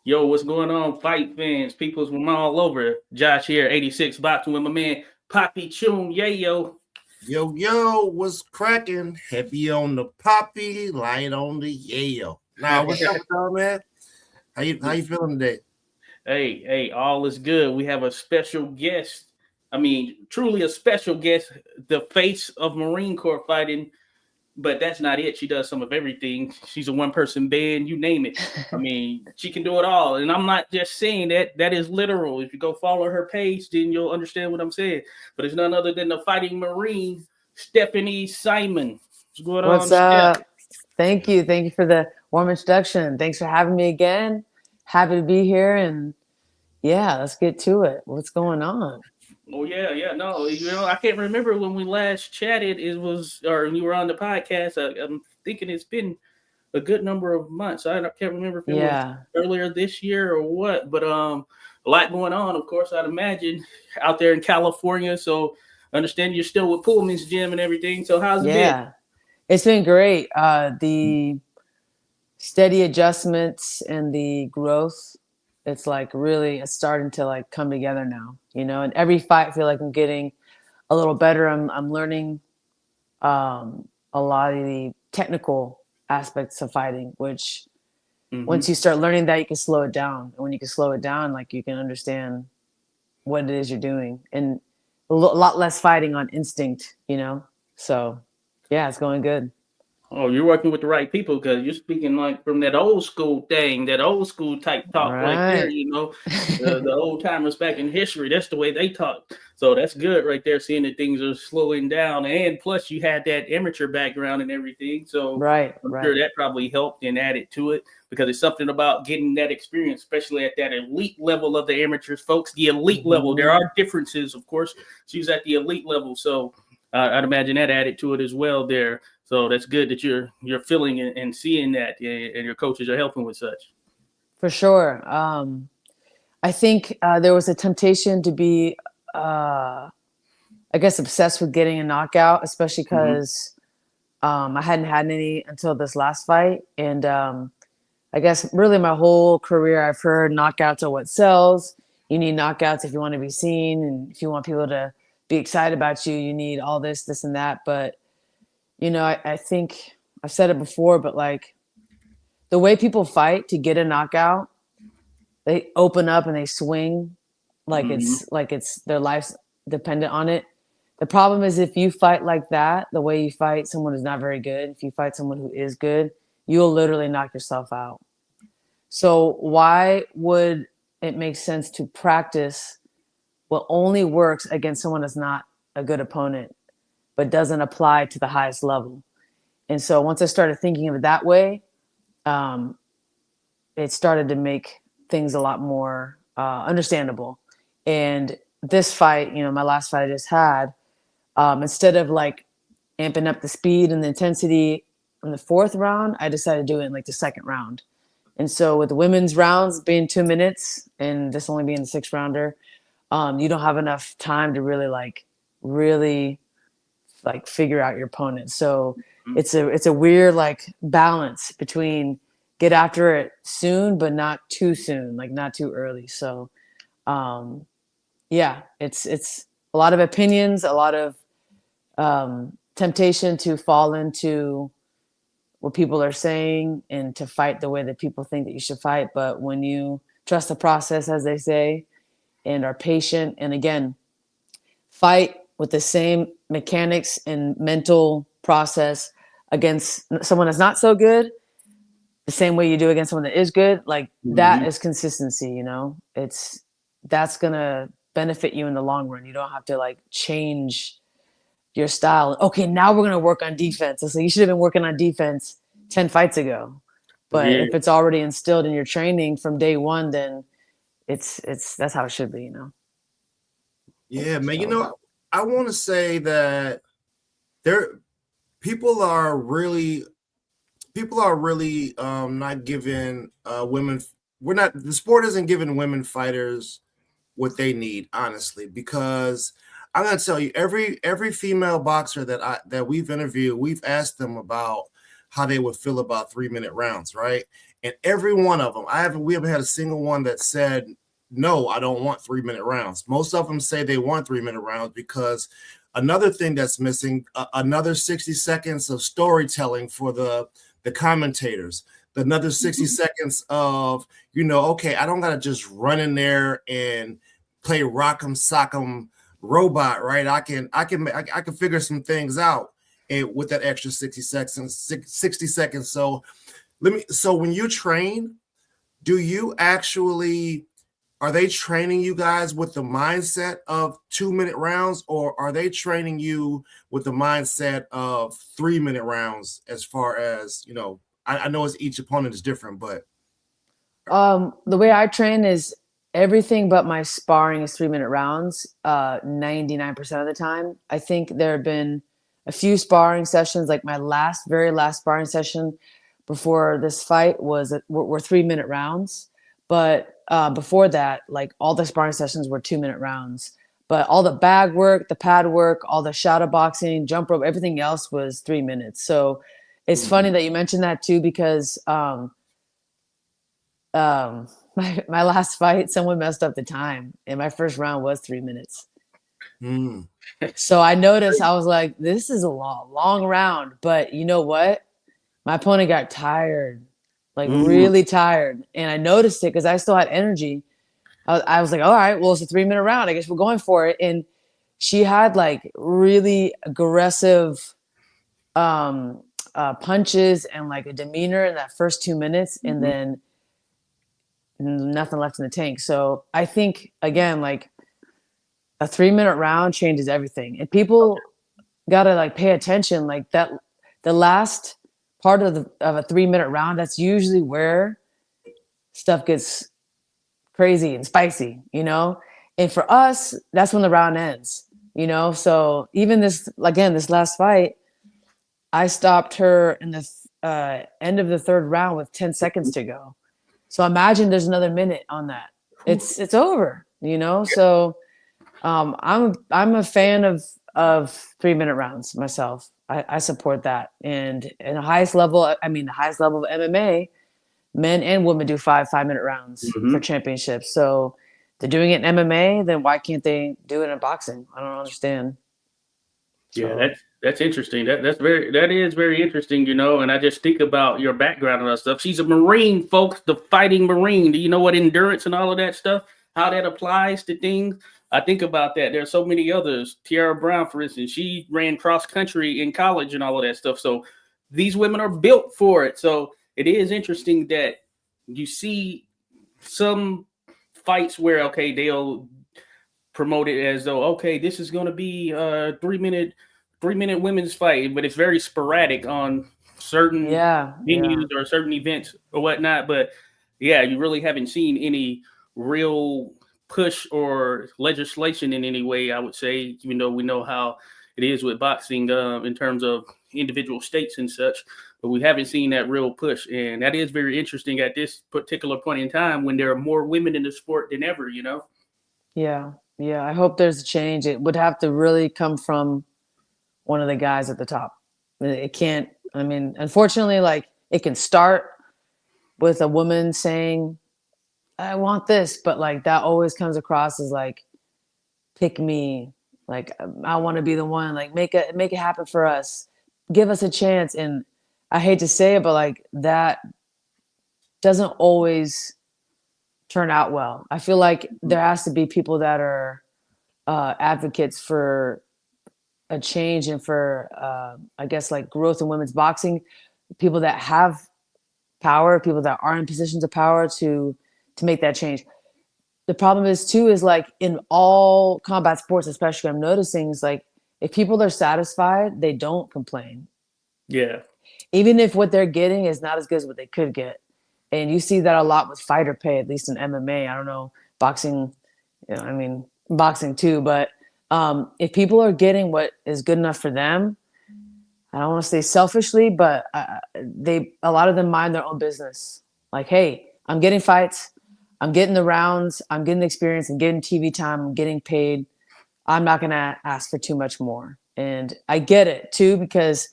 Yo, what's going on, fight fans? People's from all over. Josh here, 86 boxing with my man Poppy Choom. Yeah, yo. Yo, yo, what's cracking? Heavy on the poppy, light on the yayo. Nah, what's up with y'all, man? How you feeling today? Hey, all is good. We have a special guest. I mean, truly a special guest, the face of Marine Corps fighting. But that's not it. She does some of everything. She's a one person band, you name it. I mean, she can do it all. And I'm not just saying that, that is literal. If you go follow her page, then you'll understand what I'm saying. But it's none other than the fighting Marine, Stephanie Simon. What's going on, What's Steph? up? Thank you. Thank you for the warm introduction. Thanks for having me again. Happy to be here. And yeah, let's get to it. What's going on? Oh yeah. No, I can't remember when we last chatted. It was, or you were on the podcast. I'm thinking it's been a good number of months. Can't remember if it was Yeah. earlier this year or what, but a lot going on. Of course, I'd imagine out there in California. So I understand you're still with Pullman's Gym and everything. So how's it been? Yeah. It's been great. The steady adjustments and the growth, it's like really it's starting to like come together now, and every fight I feel like I'm getting a little better. I'm learning a lot of the technical aspects of fighting, which once Hmm. you start learning that, you can slow it down. And when you can slow it down, like you can understand what it is you're doing, and lot less fighting on instinct. So yeah, it's going good. Oh, you're working with the right people because you're speaking like from that old school thing, that old school type talk right there. Right. The old timers back in history. That's the way they talk. So that's good right there. Seeing that things are slowing down, and plus you had that amateur background and everything. So Right, I'm sure right. that probably helped and added to it because it's something about getting that experience, especially at that elite level of the amateurs, folks. The elite level. There Hmm. are differences, of course. She's at the elite level, so I'd imagine that added to it as well there. So that's good that you're feeling and seeing that, and your coaches are helping with such. For sure. I think there was a temptation to be, I guess, obsessed with getting a knockout, especially Hmm. because I hadn't had any until this last fight. And I guess really my whole career, I've heard knockouts are what sells. You need knockouts if you want to be seen, and if you want people to be excited about you, you need all this, and that. But I think I've said it before, but like the way people fight to get a knockout, they open up and they swing Hmm. like it's their life's dependent on it. The problem is if you fight like that, the way you fight someone who's not very good, if you fight someone who is good, you'll literally knock yourself out. So why would it make sense to practice what only works against someone that's not a good opponent, but doesn't apply to the highest level? And so once I started thinking of it that way, um, it started to make things a lot more understandable. And this fight, my last fight I just had, instead of like amping up the speed and the intensity in the fourth round, I decided to do it in like the second round. And so with the women's rounds being 2 minutes and this only being the sixth rounder, you don't have enough time to really like figure out your opponent. So it's a weird like balance between get after it soon but not too soon, like not too early. So um yeah, it's a lot of opinions, a lot of temptation to fall into what people are saying and to fight the way that people think that you should fight. But when you trust the process, as they say, and are patient, and again, fight with the same mechanics and mental process against someone that's not so good, the same way you do against someone that is good, like that Hmm. is consistency. That's gonna benefit you in the long run. You don't have to like change your style. Okay, now we're gonna work on defense. So you should have been working on defense 10 fights ago. But Yeah. if it's already instilled in your training from day one, then it's that's how it should be. Yeah, man. So I want to say that there people are really not giving women. We're not the sport isn't giving women fighters what they need, honestly, because I'm gonna tell you, every female boxer that we've interviewed, we've asked them about how they would feel about 3-minute rounds, right? And every one of them, we haven't had a single one that said, no, I don't want 3-minute rounds. Most of them say they want 3-minute rounds because another thing that's missing, another 60 seconds of storytelling for the commentators, another 60 seconds of, okay, I don't got to just run in there and play rock'em sock'em robot, right? I can figure some things out with that extra 60 seconds. So when you train, are they training you guys with the mindset of 2-minute rounds, or are they training you with the mindset of 3-minute rounds? As far as, I know each opponent is different, but. The way I train is everything but my sparring is 3-minute rounds, 99% of the time. I think there have been a few sparring sessions, like my very last sparring session before this fight were 3-minute rounds. But before that, like all the sparring sessions were 2-minute rounds. But all the bag work, the pad work, all the shadow boxing, jump rope, everything else was 3 minutes. So it's funny that you mentioned that too, because my last fight, someone messed up the time, and my first round was 3 minutes. So I noticed, I was like, this is a long round. But you know what? My opponent got tired. Like really tired. And I noticed it because I still had energy. I was like, all right, well, it's a 3-minute round. I guess we're going for it. And she had like really aggressive punches and like a demeanor in that first 2 minutes, and then nothing left in the tank. So I think, again, like a 3-minute round changes everything. And people got to like pay attention. Like that, the last part of a 3-minute round, that's usually where stuff gets crazy and spicy, and for us, that's when the round ends, so even this last fight, I stopped her in the end of the third round with 10 seconds to go. So imagine there's another minute on that. It's over, so I'm a fan of 3-minute rounds myself. I support that. And in the highest level of MMA, men and women do 5-minute rounds for championships. So they're doing it in MMA, then why can't they do it in boxing? I don't understand. Yeah, that's interesting. That is very interesting, and I just think about your background and that stuff. She's a Marine, folks, the fighting Marine. Do you know what endurance and all of that stuff, how that applies to things? I think about that. There's so many others. Tiara Brown, for instance, she ran cross country in college and all of that stuff. So these women are built for it. So it is interesting that you see some fights where, okay, they'll promote it as though, okay, this is going to be a 3-minute women's fight, but it's very sporadic on certain venues or certain events or whatnot. But yeah, you really haven't seen any real push or legislation in any way, I would say, even though we know how it is with boxing in terms of individual states and such, but we haven't seen that real push. And that is very interesting at this particular point in time when there are more women in the sport than ever, Yeah. I hope there's a change. It would have to really come from one of the guys at the top. It can't, unfortunately, like it can start with a woman saying, I want this, but like that always comes across as like, pick me, like I want to be the one, like make it happen for us, give us a chance. And I hate to say it, but like that doesn't always turn out well. I feel like there has to be people that are advocates for a change and for I guess like growth in women's boxing, people that have power, people that are in positions of power to make that change. The problem is too, is like in all combat sports, especially, I'm noticing is like, if people are satisfied, they don't complain. Yeah. Even if what they're getting is not as good as what they could get. And you see that a lot with fighter pay, at least in MMA. I don't know, boxing, boxing too. But if people are getting what is good enough for them, I don't want to say selfishly, but a lot of them mind their own business. Like, hey, I'm getting fights, I'm getting the rounds, I'm getting the experience, I'm getting TV time, I'm getting paid. I'm not going to ask for too much more. And I get it too, because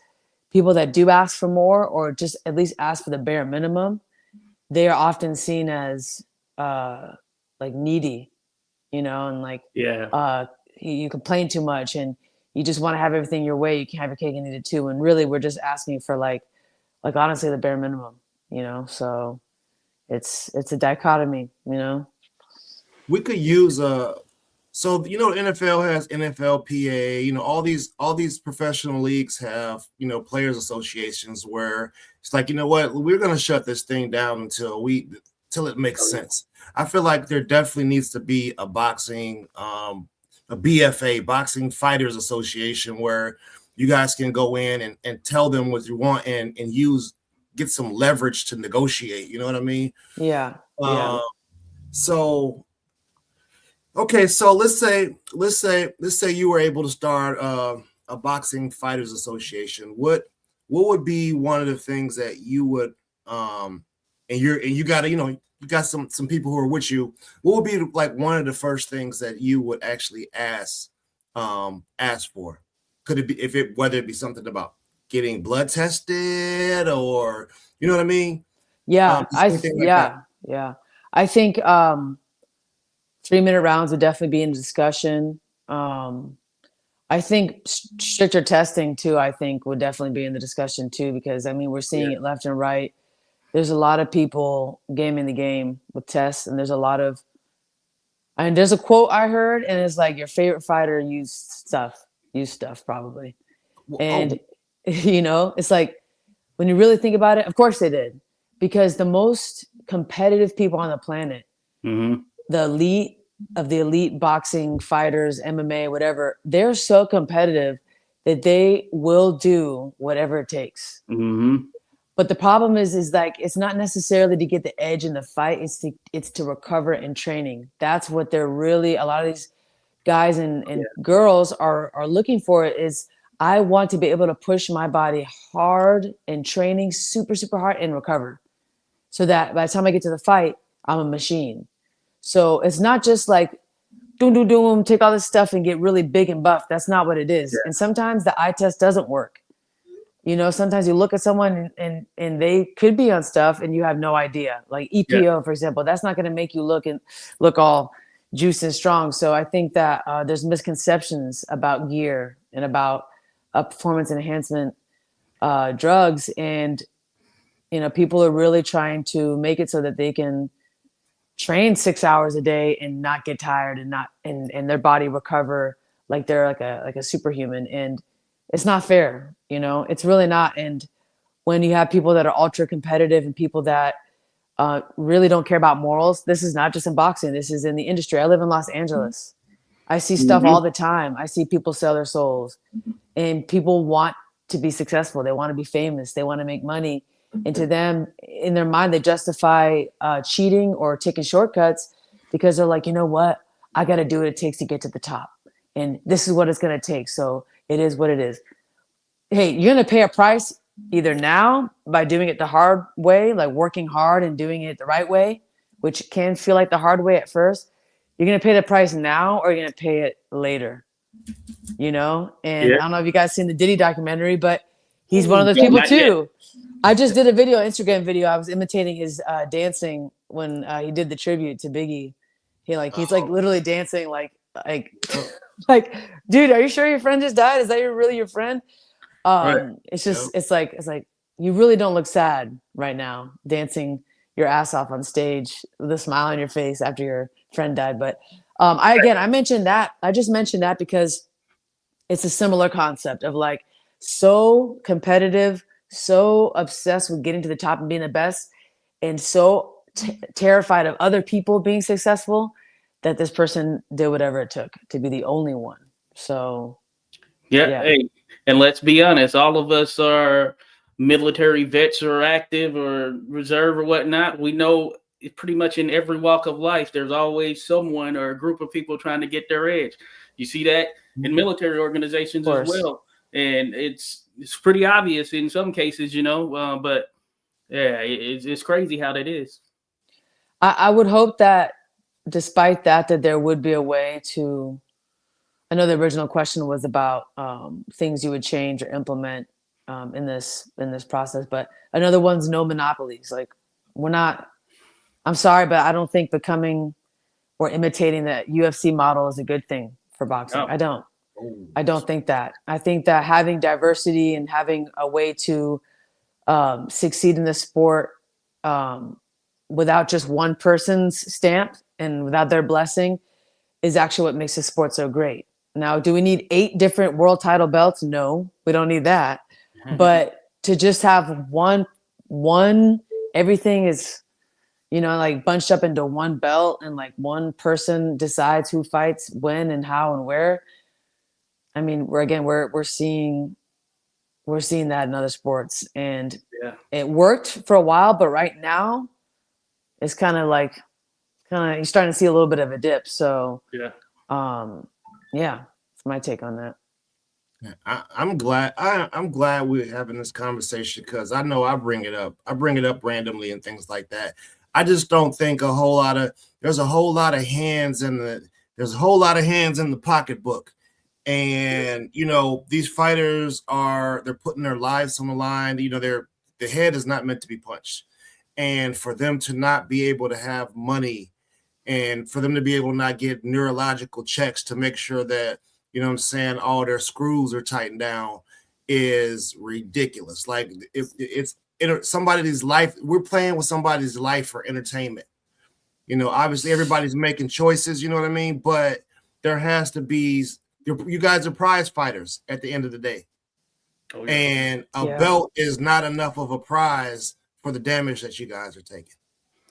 people that do ask for more or just at least ask for the bare minimum, they are often seen as like needy, and like Yeah. you complain too much and you just want to have everything your way. You can't have your cake and eat it too. And really, we're just asking for like honestly the bare minimum, So it's a dichotomy. We could use so the NFL has NFLPA, all these professional leagues have, players associations where it's like, what, we're gonna shut this thing down until it makes sense. I feel like there definitely needs to be a boxing, a BFA, Boxing Fighters Association, where you guys can go in and tell them what you want and get some leverage to negotiate. You know what I mean? Yeah. Uh, so okay, so let's say you were able to start a Boxing Fighters Association. What would be one of the things that you would and you got you got some people who are with you. What would be like one of the first things that you would actually ask for? Could it be whether it be something about getting blood tested, or you know what I mean? Yeah. Anything like that. Yeah. I think 3-minute rounds would definitely be in discussion. I think stricter testing too, I think would definitely be in the discussion too, because I mean, we're seeing it left and right. There's a lot of people gaming the game with tests, and there's a quote I heard, and it's like, your favorite fighter used stuff probably. And it's like, when you really think about it, of course they did, because the most competitive people on the planet, Mm-hmm. the elite of the elite boxing fighters, MMA, whatever, they're so competitive that they will do whatever it takes. Mm-hmm. But the problem is like, it's not necessarily to get the edge in the fight. It's to recover in training. That's what they're really, a lot of these guys and girls are looking for. Is, I want to be able to push my body hard in training, super, super hard, and recover, so that by the time I get to the fight, I'm a machine. So it's not just like doom, take all this stuff and get really big and buff. That's not what it is. Yeah. And sometimes the eye test doesn't work. Sometimes you look at someone and they could be on stuff and you have no idea. Like EPO, for example, that's not going to make you look all juice and strong. So I think that there's misconceptions about gear and about performance enhancement drugs. And, people are really trying to make it so that they can train 6 hours a day and not get tired and their body recover like they're like a superhuman. And it's not fair, it's really not. And when you have people that are ultra competitive and people that really don't care about morals, this is not just in boxing, this is in the industry. I live in Los Angeles. I see stuff all the time. I see people sell their souls, and people want to be successful. They want to be famous. They want to make money. And to them, in their mind, they justify cheating or taking shortcuts because they're like, you know what? I got to do what it takes to get to the top. And this is what it's going to take. So it is what it is. Hey, you're going to pay a price either now by doing it the hard way, like working hard and doing it the right way, which can feel like the hard way at first. You're going to pay the price now, or you're going to pay it later, And I don't know if you guys seen the Diddy documentary, but he's one of those people too. I just did a Instagram video. I was imitating his dancing when he did the tribute to Biggie. He's like literally dancing like, dude, are you sure your friend just died? Is that really your friend? Right. It's just, it's like, you really don't look sad right now, dancing your ass off on stage with a smile on your face after your friend died. But I just mentioned that because it's a similar concept of like, so competitive, so obsessed with getting to the top and being the best, and so terrified of other people being successful that this person did whatever it took to be the only one. So yeah. Hey, and let's be honest, all of us are military vets or active or reserve or whatnot. We know pretty much in every walk of life, there's always someone or a group of people trying to get their edge. You see that in military organizations as well. And it's pretty obvious in some cases, but yeah, it's crazy how that is. I would hope that despite that there would be a way to, I know the original question was about things you would change or implement in this process, but another one's no monopolies. Like, we're not I'm sorry, but I don't think becoming or imitating the UFC model is a good thing for boxing. No. I don't think that. I think that having diversity and having a way to succeed in the sport um, without just one person's stamp and without their blessing is actually what makes the sport so great. Now, do we need 8 different world title belts? No, we don't need that. But to just have one, everything is, like bunched up into one belt and like one person decides who fights when and how and where. I mean, we're seeing that in other sports, and Yeah. it worked for a while, but right now it's you're starting to see a little bit of a dip. So Yeah. yeah, that's my take on that. I'm glad. I'm glad we're having this conversation because I know I bring it up. I bring it up randomly and things like that. I just don't think there's a whole lot of hands in the pocketbook. And these fighters they're putting their lives on the line. The head is not meant to be punched. And for them to not be able to have money and for them to be able to not get neurological checks to make sure that, all their screws are tightened down is ridiculous. Like if it's somebody's life, we're playing with somebody's life for entertainment. Obviously everybody's making choices, you know what I mean? But there has to be, you guys are prize fighters at the end of the day. Oh, yeah. And a belt is not enough of a prize for the damage that you guys are taking.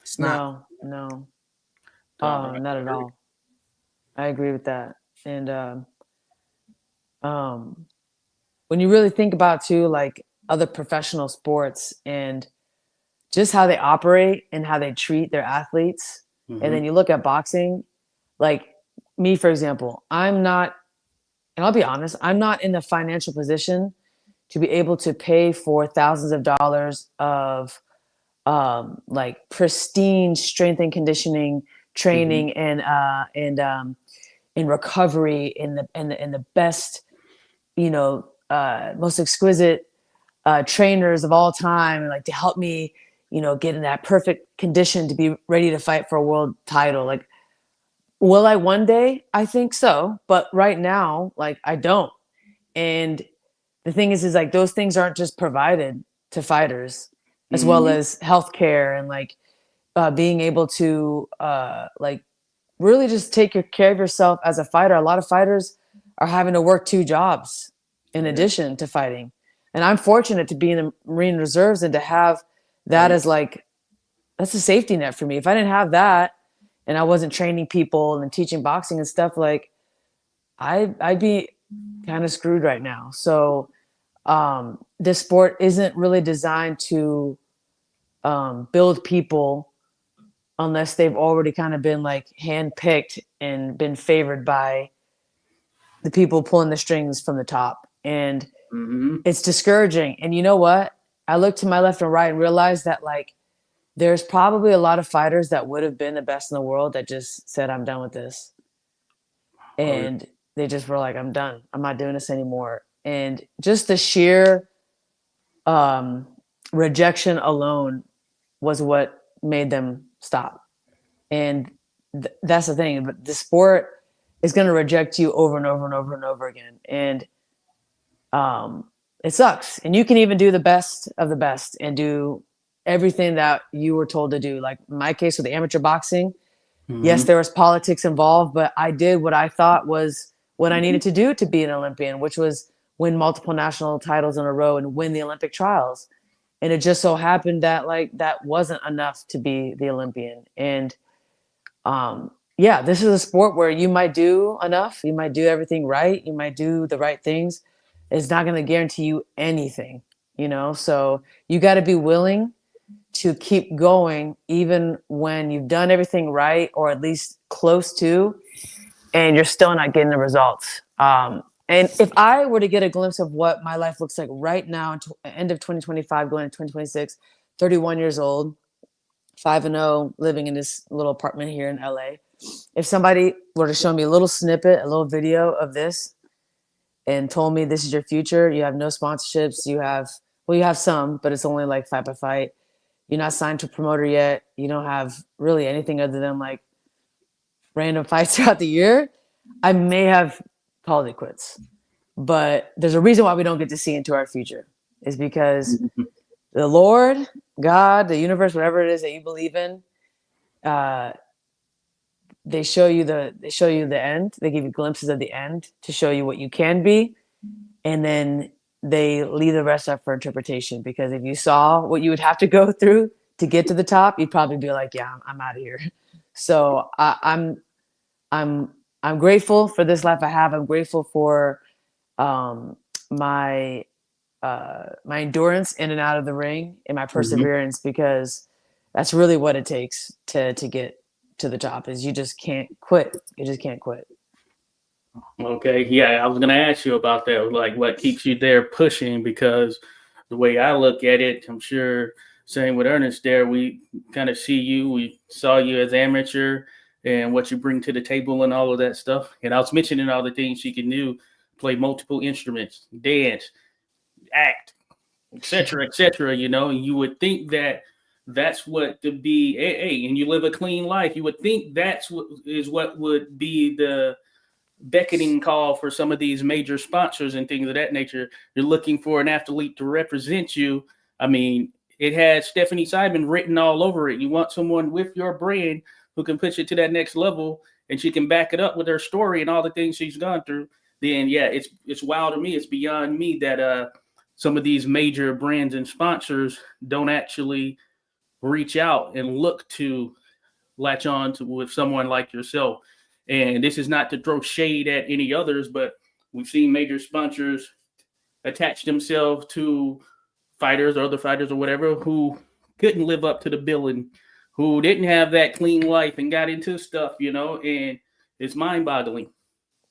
It's not. No. Not at all. I agree with that. And when you really think about too, like other professional sports and just how they operate and how they treat their athletes, and then you look at boxing, like me, for example, and I'll be honest, I'm not in the financial position to be able to pay for thousands of dollars of like pristine strength and conditioning training and in recovery in the best, most exquisite trainers of all time, and like to help me, get in that perfect condition to be ready to fight for a world title. Like, will I one day? I think so. But right now, like, I don't. And the thing is like those things aren't just provided to fighters, as well as healthcare and like being able to like really just take care of yourself as a fighter. A lot of fighters are having to work 2 jobs in addition to fighting. And I'm fortunate to be in the Marine Reserves and to have that as like, that's a safety net for me. If I didn't have that and I wasn't training people and teaching boxing and stuff, like I'd be kind of screwed right now. So this sport isn't really designed to build people unless they've already kind of been like handpicked and been favored by the people pulling the strings from the top. And it's discouraging. And you know what? I look to my left and right and realize that like there's probably a lot of fighters that would have been the best in the world that just said, I'm done with this. And they just were like, I'm done. I'm not doing this anymore. And just the sheer rejection alone was what made them stop. And that's the thing. But the sport is going to reject you over and over and over and over again. And it sucks. And you can even do the best of the best and do everything that you were told to do. Like in my case with the amateur boxing, yes, there was politics involved, but I did what I thought was what I needed to do to be an Olympian, which was win multiple national titles in a row and win the Olympic trials. And it just so happened that like that wasn't enough to be the Olympian. And this is a sport where you might do enough, you might do everything right, you might do the right things. It's not going to guarantee you anything, so you got to be willing to keep going even when you've done everything right, or at least close to, and you're still not getting the results. And if I were to get a glimpse of what my life looks like right now, end of 2025, going into 2026, 31 years old, 5-0, living in this little apartment here in LA. If somebody were to show me a little snippet, a little video of this and told me this is your future, you have no sponsorships, you have some, but it's only like fight by fight. You're not signed to a promoter yet. You don't have really anything other than like random fights throughout the year. I may have called it quits. But there's a reason why we don't get to see into our future, is because the Lord, God, the universe, whatever it is that you believe in, they show you the end. They give you glimpses of the end to show you what you can be, and then they leave the rest up for interpretation. Because if you saw what you would have to go through to get to the top, you'd probably be like, "Yeah, I'm out of here." So I'm grateful for this life I have. I'm grateful for my my endurance in and out of the ring and my perseverance, because that's really what it takes to get to the top. Is you just can't quit. You just can't quit. Okay, yeah, I was gonna ask you about that. Like, what keeps you there pushing? Because the way I look at it, I'm sure same with Ernest. There, we kind of see you. We saw you as amateur and what you bring to the table and all of that stuff. And I was mentioning all the things she can do: play multiple instruments, dance, act, etc., etc. You know, and you would think that that's what to be. Hey, and you live a clean life. You would think that's what would be the beckoning call for some of these major sponsors and things of that nature. You're looking for an athlete to represent you. I mean, it has Stephanie Simon written all over it. You want someone with your brand who can push it to that next level, and she can back it up with her story and all the things she's gone through. Then yeah, it's wild to me. It's beyond me that some of these major brands and sponsors don't actually reach out and look to latch on to with someone like yourself. And this is not to throw shade at any others, but we've seen major sponsors attach themselves to fighters or other fighters or whatever who couldn't live up to the billing, who didn't have that clean life and got into stuff, you know, and it's mind boggling.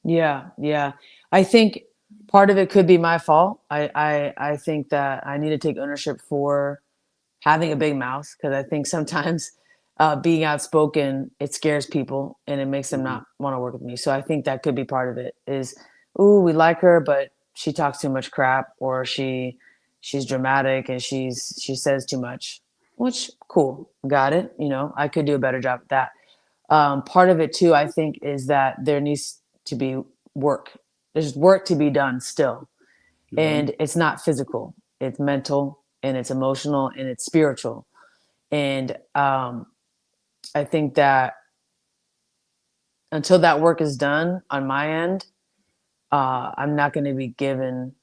Yeah. I think part of it could be my fault. I think that I need to take ownership for having a big mouth, because I think sometimes being outspoken, it scares people and it makes them not want to work with me. So I think that could be part of it. Is, ooh, we like her, but she talks too much crap, or she's dramatic and she says too much. Which, cool, got it. You know, I could do a better job at that. Part of it too, I think, is that there needs to be work. There's work to be done still, and it's not physical. It's mental, and it's emotional, and it's spiritual. And I think that until that work is done on my end, I'm not going to be given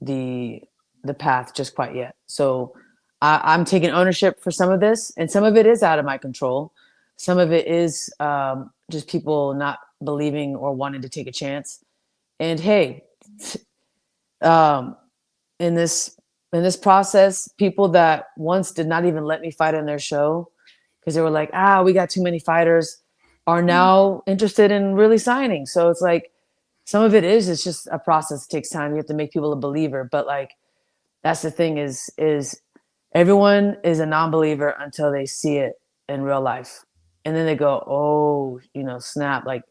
the path just quite yet. So I'm taking ownership for some of this, and some of it is out of my control. Some of it is just people not believing or wanting to take a chance. And hey, um, in this process, people that once did not even let me fight on their show because they were like, we got too many fighters, are now interested in really signing. So it's like, some of it is, it's just a process. It takes time. You have to make people a believer. But like, that's the thing, is everyone is a non-believer until they see it in real life. And then they go, oh, you know, snap. Like,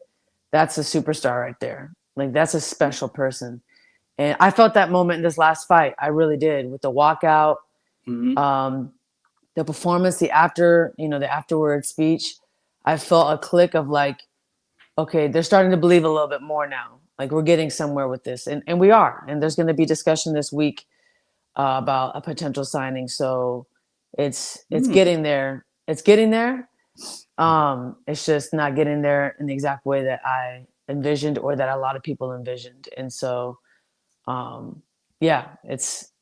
that's a superstar right there. Like, that's a special person. And I felt that moment in this last fight. I really did, with the walkout, the performance, the afterward speech. I felt a click of like, okay, they're starting to believe a little bit more now. Like, we're getting somewhere with this, and we are. And there's going to be discussion this week about a potential signing. So it's getting there. It's getting there. It's just not getting there in the exact way that I envisioned, or that a lot of people envisioned. And so, yeah, it's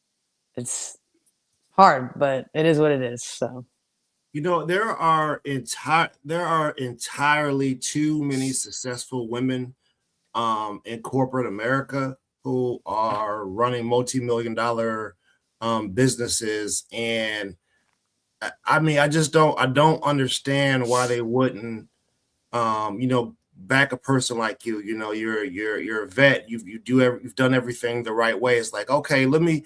hard, but it is what it is. So, You know, there are entirely too many successful women in corporate America who are running multi-million-dollar businesses, and I mean, I don't understand why they wouldn't, back a person like you. You know, you're a vet. You've done everything the right way. It's like, okay, let me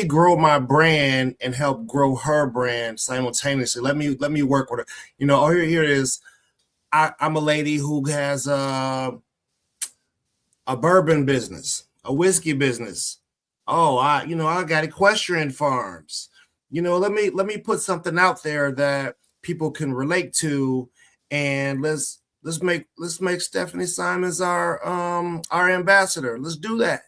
grow my brand and help grow her brand simultaneously. Let me work with her. You know, here it is. I'm a lady who has a bourbon business, a whiskey business. Oh, I got equestrian farms. let me put something out there that people can relate to, and let's make Stephanie Simons our ambassador. Let's do that.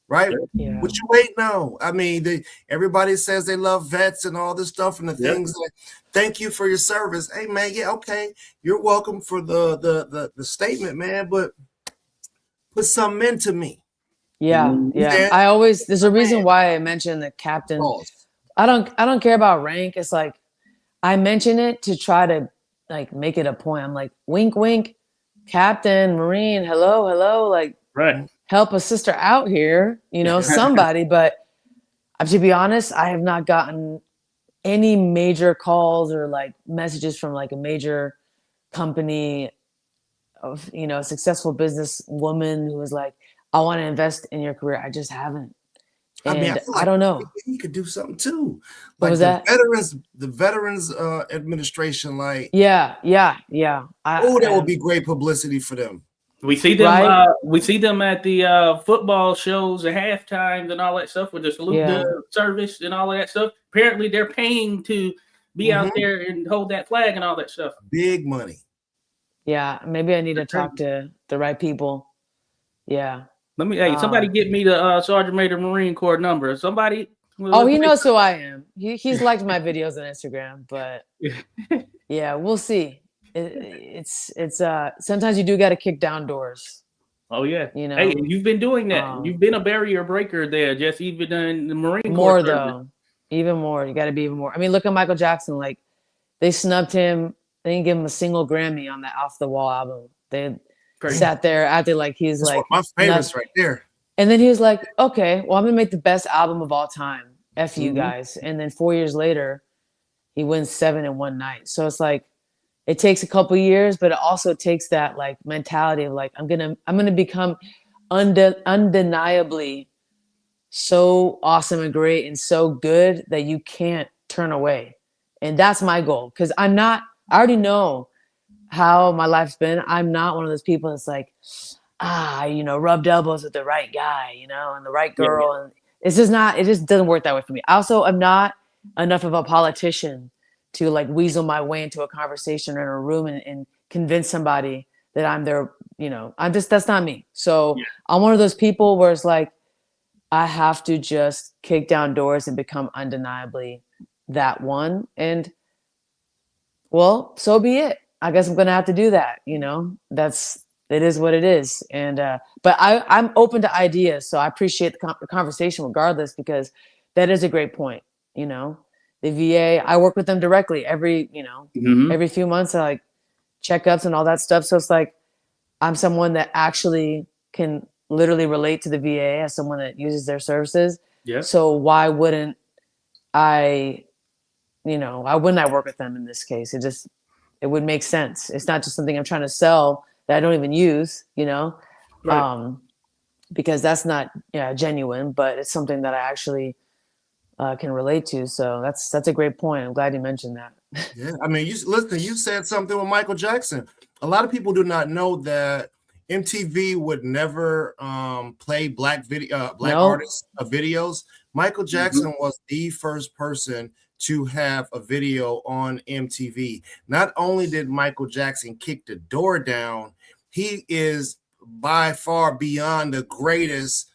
Right? Yeah. What you waiting on? I mean, everybody says they love vets and all this stuff and the things. Like, thank you for your service. Hey man, yeah, okay. You're welcome for the statement, man, but put something into me. Yeah. There's a reason why I mentioned the captain. I don't care about rank. It's like I mention it to try to like make it a point. I'm like, wink, wink, Captain, Marine, hello, like, right. Help a sister out here, somebody. But to be honest, I have not gotten any major calls or like messages from like a major company of, a successful business woman who was like, I want to invest in your career. I just haven't. And I feel like I don't know. You could do something too. Like what was that? The Veterans Administration, like yeah. That would be great publicity for them. We see them. Right? We see them at the football shows at halftime and all that stuff with the salute the service and all of that stuff. Apparently, they're paying to be out there and hold that flag and all that stuff. Big money. Yeah, maybe I need to talk to the right people. Yeah. Somebody get me the Sergeant Major Marine Corps number. Somebody. He knows who I am. He's liked my videos on Instagram, but yeah, we'll see. It's sometimes you do got to kick down doors. Oh yeah, Hey, you've been doing that. You've been a barrier breaker there, Jess. Even in the Marine Corps. More though, even more. You got to be even more. I mean, look at Michael Jackson. Like they snubbed him. They didn't give him a single Grammy on that Off the Wall album. They sat there acting like he's That's like one of my favorites right there. And then he was like, "Okay, well, I'm gonna make the best album of all time. F you guys." And then 4 years later, he wins 7 in one night. So it's like. It takes a couple years, but it also takes that like mentality of like I'm gonna become undeniably so awesome and great and so good that you can't turn away, and that's my goal. Because I already know how my life's been. I'm not one of those people that's like rubbed elbows with the right guy, and the right girl, and it's just not. It just doesn't work that way for me. Also, I'm not enough of a politician to like weasel my way into a conversation or in a room and convince somebody that I'm their, that's not me. So I'm one of those people where it's like, I have to just kick down doors and become undeniably that one. And well, so be it. I guess I'm going to have to do that. It is what it is. And, but I'm open to ideas. So I appreciate the conversation regardless, because that is a great point. The VA, I work with them directly every few months, like checkups and all that stuff. So it's like, I'm someone that actually can literally relate to the VA as someone that uses their services. Yeah. So why wouldn't I work with them in this case? It would make sense. It's not just something I'm trying to sell that I don't even use, Right. Because that's not genuine, but it's something that I actually can relate to. So that's a great point. I'm glad you mentioned that. Yeah, I mean, you said something with Michael Jackson. A lot of people do not know that MTV would never play black artists videos. Michael Jackson was the first person to have a video on MTV. Not only did Michael Jackson kick the door down, he is by far beyond the greatest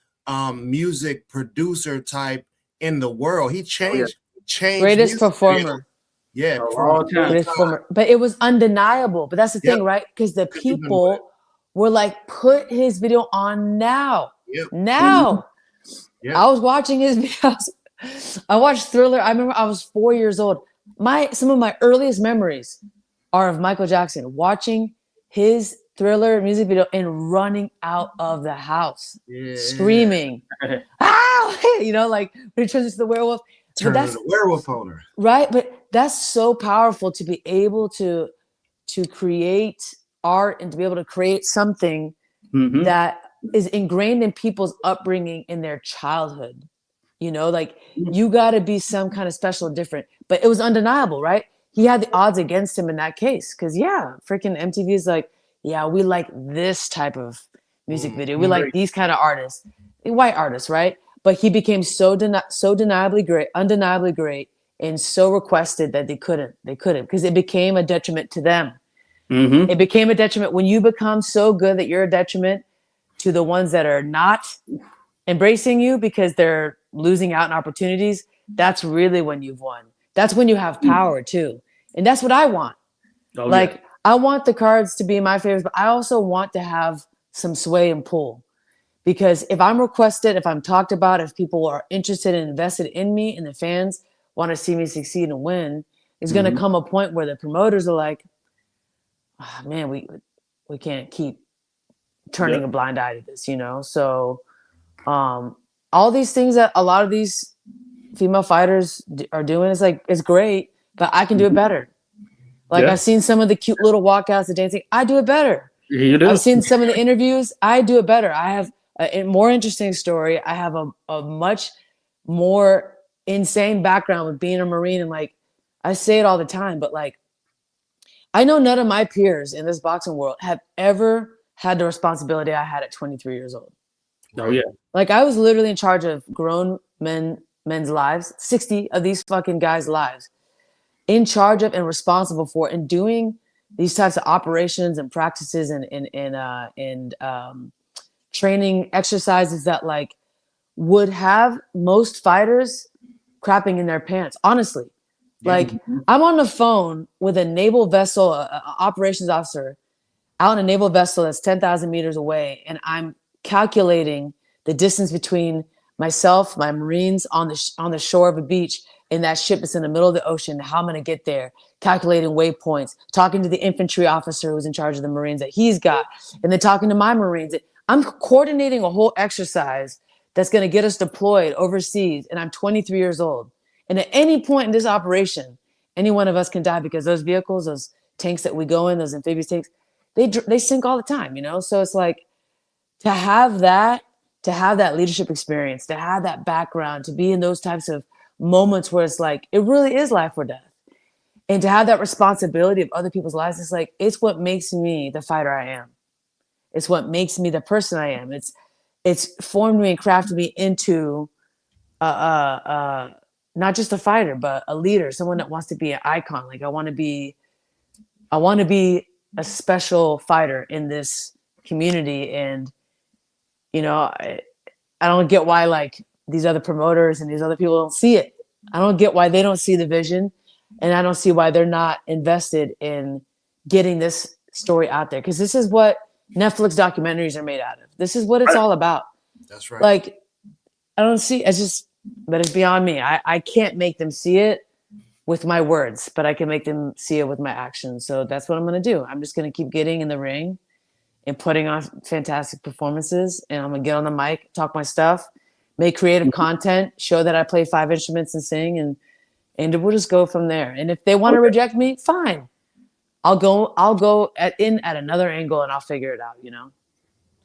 music producer type in the world. He changed greatest performer. Yeah, greatest performer. But it was undeniable. But that's the thing, right? Because the people were like, put his video on now. Now. I was watching his videos. I watched Thriller. I remember I was 4 years old. Some of my earliest memories are of Michael Jackson watching his Thriller music video and running out of the house, screaming, like when he turns into the werewolf. Turn into the werewolf owner. Right, but that's so powerful to be able to create art and to be able to create something that is ingrained in people's upbringing in their childhood. You got to be some kind of special and different. But it was undeniable, right? He had the odds against him in that case because, freaking MTV is like, we like this type of music video. We like these kind of artists, white artists, right? But he became so undeniably great, and so requested that they couldn't because it became a detriment to them. Mm-hmm. It became a detriment when you become so good that you're a detriment to the ones that are not embracing you because they're losing out on opportunities. That's really when you've won. That's when you have power too. And that's what I want. Oh, Like, yeah. I want the cards to be in my favor, but I also want to have some sway and pull. Because if I'm requested, if I'm talked about, if people are interested and invested in me and the fans want to see me succeed and win, it's going to come a point where the promoters are like, oh, man, we can't keep turning Yeah. a blind eye to this, you know? So all these things that a lot of these female fighters are doing is like, it's great, but I can do it better. Like, Yeah. I've seen some of the cute little walkouts, the dancing. I do it better. You do. I've seen some of the interviews. I do it better. I have a more interesting story. I have a much more insane background with being a Marine. And like, I say it all the time, but like, I know none of my peers in this boxing world have ever had the responsibility I had at 23 years old. Oh, yeah. Like, I was literally in charge of grown men's lives, 60 of these fucking guys' lives, in charge of and responsible for and doing these types of operations and practices and training exercises that like would have most fighters crapping in their pants. Honestly, like, I'm on the phone with a naval vessel, a operations officer out in a naval vessel that's 10,000 meters away, and I'm calculating the distance between myself, my Marines on the shore of a beach, and that ship is in the middle of the ocean, how I'm going to get there, calculating waypoints, talking to the infantry officer who's in charge of the Marines that he's got, and then talking to my Marines. I'm coordinating a whole exercise that's going to get us deployed overseas, and I'm 23 years old. And at any point in this operation, any one of us can die because those vehicles, those tanks that we go in, those amphibious tanks, they sink all the time, you know? So it's like, to have that leadership experience, to have that background, to be in those types of moments where it's like, it really is life or death. And to have that responsibility of other people's lives, it's like, it's what makes me the fighter I am. It's what makes me the person I am. It's formed me and crafted me into not just a fighter, but a leader, someone that wants to be an icon. Like, I want to be a special fighter in this community. And, you know, I don't get why like these other promoters and these other people don't see it. I don't get why they don't see the vision, and I don't see why they're not invested in getting this story out there. Cause this is what Netflix documentaries are made out of. This is what it's all about. That's right. Like, I don't see, but it's beyond me. I can't make them see it with my words, but I can make them see it with my actions. So that's what I'm going to do. I'm just going to keep getting in the ring and putting on fantastic performances. And I'm going to get on the mic, talk my stuff, make creative content, show that I play 5 instruments and sing, and we'll just go from there. And if they want to reject me, fine. I'll go at another angle and I'll figure it out, you know?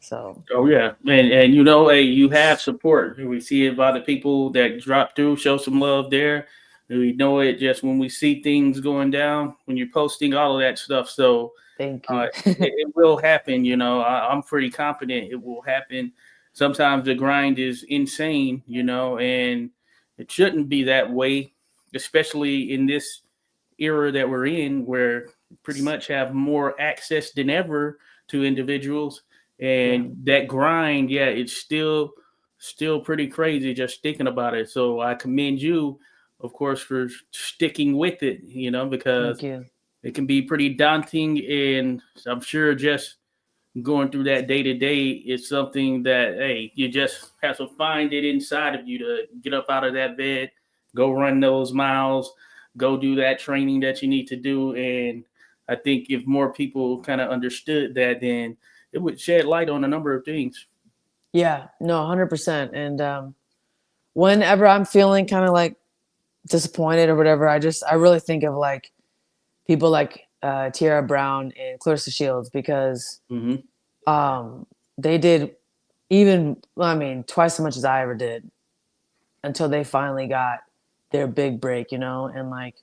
So. Oh, yeah. And you know, hey, you have support. We see it by the people that drop through, show some love there. We know it just when we see things going down, when you're posting all of that stuff. So Thank you. it will happen. You know, I'm pretty confident it will happen. Sometimes the grind is insane, you know, and it shouldn't be that way, especially in this era that we're in, where pretty much have more access than ever to individuals. And that grind, yeah, it's still pretty crazy just thinking about it. So I commend you, of course, for sticking with it, you know, because it can be pretty daunting. And I'm sure just going through that day to day is something that, hey, you just have to find it inside of you to get up out of that bed, go run those miles, go do that training that you need to do. And I think if more people kind of understood that, then it would shed light on a number of things. Yeah, no, 100%. And whenever I'm feeling kind of like disappointed or whatever, I really think of like people like Tiara Brown and Clarissa Shields, because they did twice as much as I ever did until they finally got their big break, you know? And like,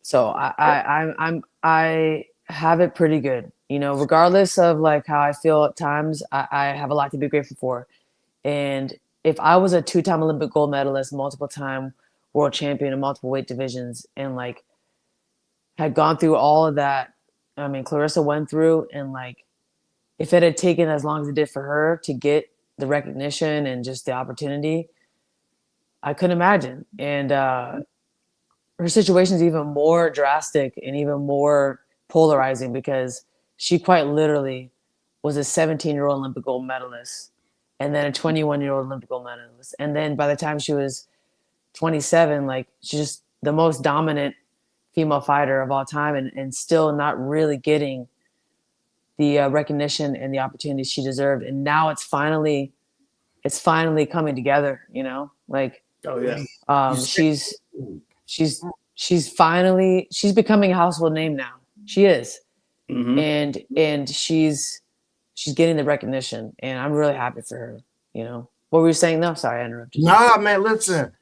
so I have it pretty good, you know, regardless of like how I feel at times. I have a lot to be grateful for. And if I was a 2-time Olympic gold medalist, multiple time world champion in multiple weight divisions, and like had gone through all of that. I mean, Clarissa went through, and like, if it had taken as long as it did for her to get the recognition and just the opportunity, I couldn't imagine. And her situation is even more drastic and even more polarizing because she quite literally was a 17-year-old Olympic gold medalist and then a 21-year-old Olympic gold medalist. And then by the time she was 27, like, she's just the most dominant female fighter of all time, and still not really getting the recognition and the opportunity she deserved. And now it's finally coming together, you know, like, Oh yeah. she's becoming a household name now. She is. Mm-hmm. And she's getting the recognition, and I'm really happy for her, you know. What were you saying though? Sorry, I interrupted you. Nah, man, listen.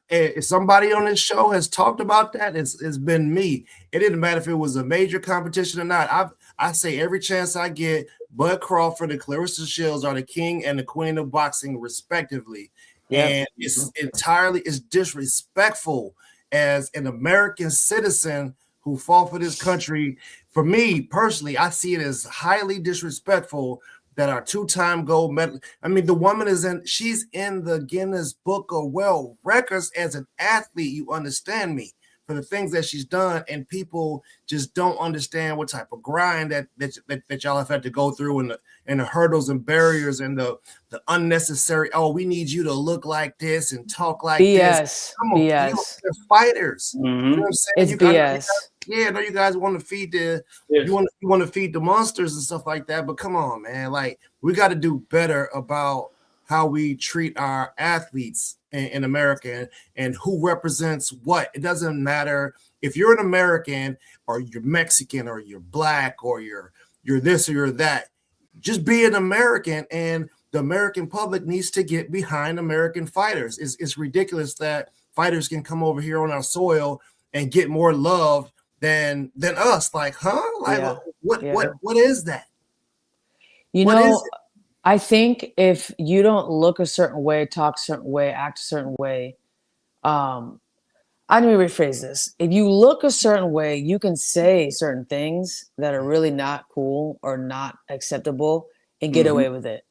If somebody on this show has talked about that, it's been me. It didn't matter if it was a major competition or not. I say every chance I get, Bud Crawford and Clarissa Shields are the king and the queen of boxing, respectively. Yep. And it's disrespectful as an American citizen who fought for this country. For me personally, I see it as highly disrespectful that our two-time gold medal. I mean, the woman she's in the Guinness Book of World Records as an athlete. You understand me, for the things that she's done, and people just don't understand what type of grind that y'all have had to go through, and the hurdles and barriers and the unnecessary. Oh, we need you to look like this and talk like this. Come on, BS. They're fighters. Mm-hmm. You know what I'm saying? It's BS. I know you guys want to feed you want to feed the monsters and stuff like that, but come on, man. Like, we got to do better about how we treat our athletes in America and who represents what. It doesn't matter if you're an American or you're Mexican or you're black or you're this or you're that. Just be an American, and the American public needs to get behind American fighters. It's ridiculous that fighters can come over here on our soil and get more love than us. Like, huh? Like, what is that? You know, I think if you don't look a certain way, talk a certain way, act a certain way, let me rephrase this. If you look a certain way, you can say certain things that are really not cool or not acceptable and get away with it.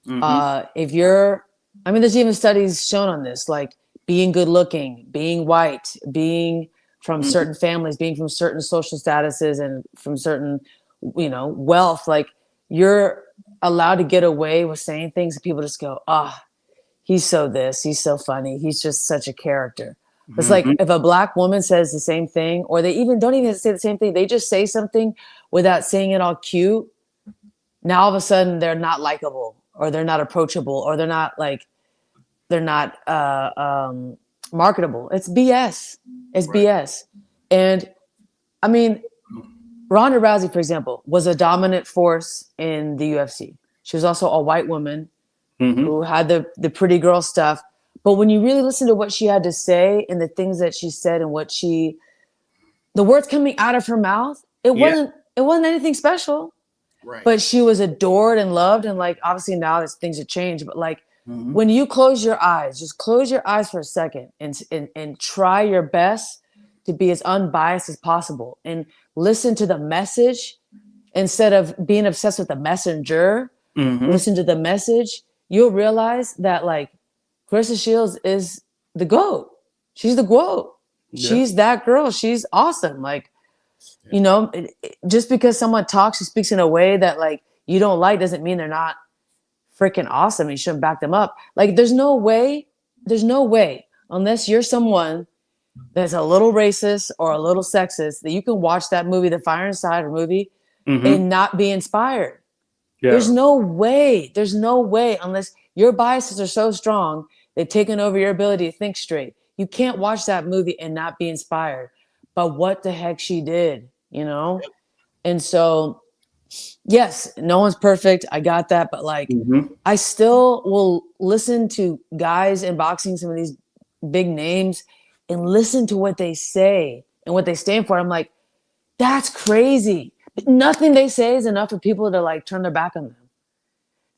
There's even studies shown on this, like being good looking, being white, being from certain families, being from certain social statuses and from certain, wealth. Like, you're allowed to get away with saying things and people just go, he's so this, he's so funny, he's just such a character. It's like if a black woman says the same thing, or they don't even say the same thing, they just say something without saying it all cute. Now all of a sudden they're not likable, or they're not approachable, or they're not marketable. It's BS. It's right. BS. And I mean, Ronda Rousey, for example, was a dominant force in the UFC. She was also a white woman who had the pretty girl stuff. But when you really listen to what she had to say and the things that she said and the words coming out of her mouth, it wasn't anything special. Right. But she was adored and loved. And like, obviously now things have changed, but like when you close your eyes, just close your eyes for a second and try your best to be as unbiased as possible and listen to the message instead of being obsessed with the messenger. Listen to the message. You'll realize that like Clarissa Shields is the GOAT. She's the GOAT. Yeah. She's that girl. She's awesome. Like, just because someone talks and speaks in a way that like you don't like doesn't mean they're not freaking awesome. You shouldn't back them up. Like, there's no way, unless you're someone that's a little racist or a little sexist, that you can watch that movie, the Fire Inside movie, and not be inspired. Yeah. There's no way unless your biases are so strong, they've taken over your ability to think straight. You can't watch that movie and not be inspired by what the heck she did, And so, yes, no one's perfect. I got that. But like, I still will listen to guys in boxing, some of these big names, and listen to what they say and what they stand for. I'm like, that's crazy. Nothing they say is enough for people to like turn their back on them.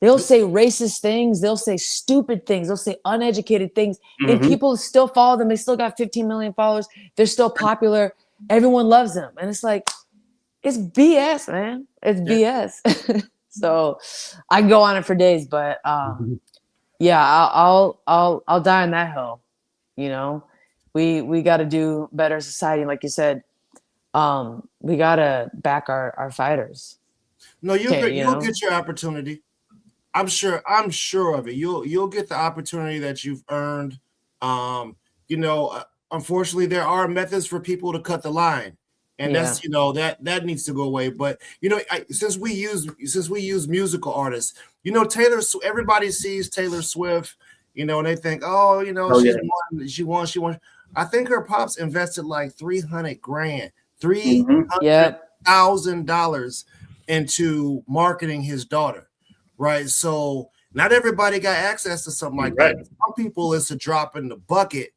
They'll say racist things. They'll say stupid things. They'll say uneducated things. And Mhm. people still follow them. They still got 15 million followers. They're still popular. Everyone loves them. And it's like, it's BS, man. It's BS. So I can go on it for days, but yeah, I'll die on that hill. You know, we got to do better society. Like you said, we got to back our fighters. No, Okay, you'll get your opportunity. I'm sure of it. You'll get the opportunity that you've earned. You know, unfortunately, there are methods for people to cut the line, and that's that needs to go away. But you know, since we use musical artists, you know, everybody sees Taylor Swift, you know, and they think, oh, you know, she won. I think her pops invested like $300,000, $300,000 into marketing his daughter. Right. So not everybody got access to something like that. Some people it's a drop in the bucket,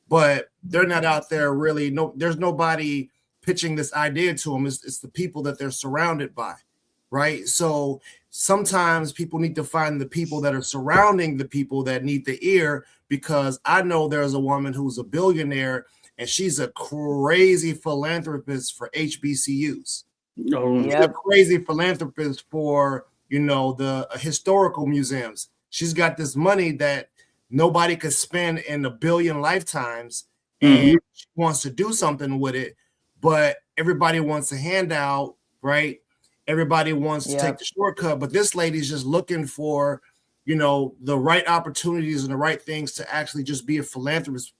but they're not out there really. There's nobody pitching this idea to them. It's the people that they're surrounded by. Right. So sometimes people need to find the people that are surrounding the people that need the ear, because I know there's a woman who's a billionaire and she's a crazy philanthropist for HBCUs. She's a crazy philanthropist for, you know, the historical museums. She's got this money that nobody could spend in a billion lifetimes, and she wants to do something with it, but everybody wants a handout, right? Everybody wants to take the shortcut, but this lady's just looking for, you know, the right opportunities and the right things to actually just be a philanthropist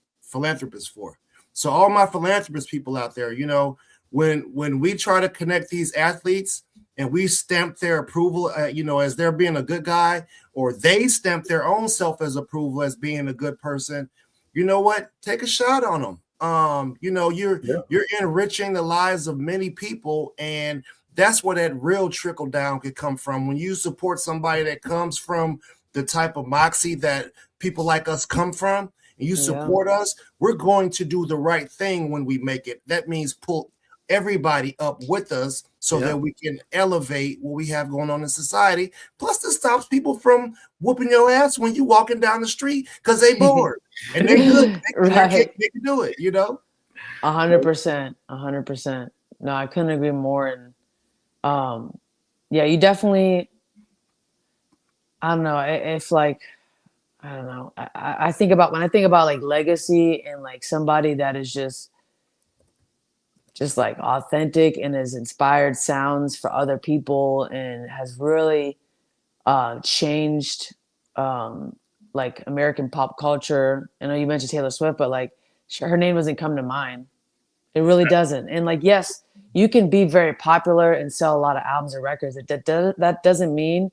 for. So all my philanthropist people out there, you know, when we try to connect these athletes and we stamp their approval, you know, as they're being a good guy, or they stamp their own self as approval as being a good person, you know what? Take a shot on them. You know, you're enriching the lives of many people, and that's where that real trickle down could come from. When you support somebody that comes from the type of moxie that people like us come from, and you support us, we're going to do the right thing when we make it. That means pull everybody up with us so that we can elevate what we have going on in society. Plus, this stops people from whooping your ass when you walking down the street because they bored and they good. They can do it, you know? 100%. 100%. No, I couldn't agree more. And yeah, you definitely, I don't know. It's like, I don't know. I think about, when I think about like legacy and like somebody that is just like authentic and has inspired sounds for other people and has really changed like American pop culture. I know you mentioned Taylor Swift, but like her name doesn't come to mind. It really doesn't. And like, yes, you can be very popular and sell a lot of albums or records. That doesn't mean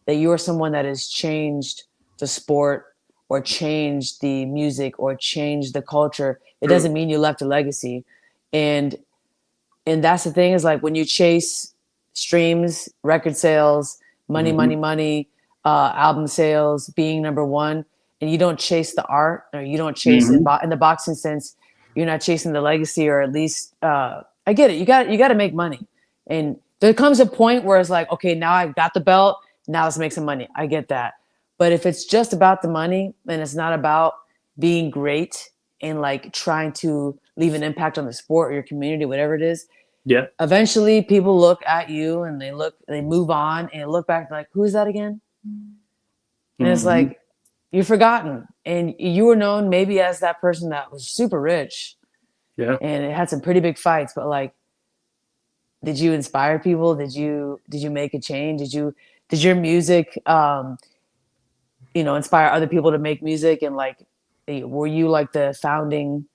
that you are someone that has changed the sport or changed the music or changed the culture. It doesn't mean you left a legacy. And that's the thing, is like when you chase streams, record sales, money, album sales, being number one, and you don't chase the art, or you don't chase in the boxing sense, you're not chasing the legacy, or at least I get it. You got to make money, and there comes a point where it's like, okay, now I've got the belt. Now let's make some money. I get that. But if it's just about the money and it's not about being great and like trying to leave an impact on the sport or your community, whatever it is, eventually people look at you and they move on and look back like, who is that again? And it's like, you're forgotten. And you were known maybe as that person that was super rich. Yeah. And it had some pretty big fights, but like, did you inspire people? Did you make a change? Did your music, inspire other people to make music? And like, were you like the founding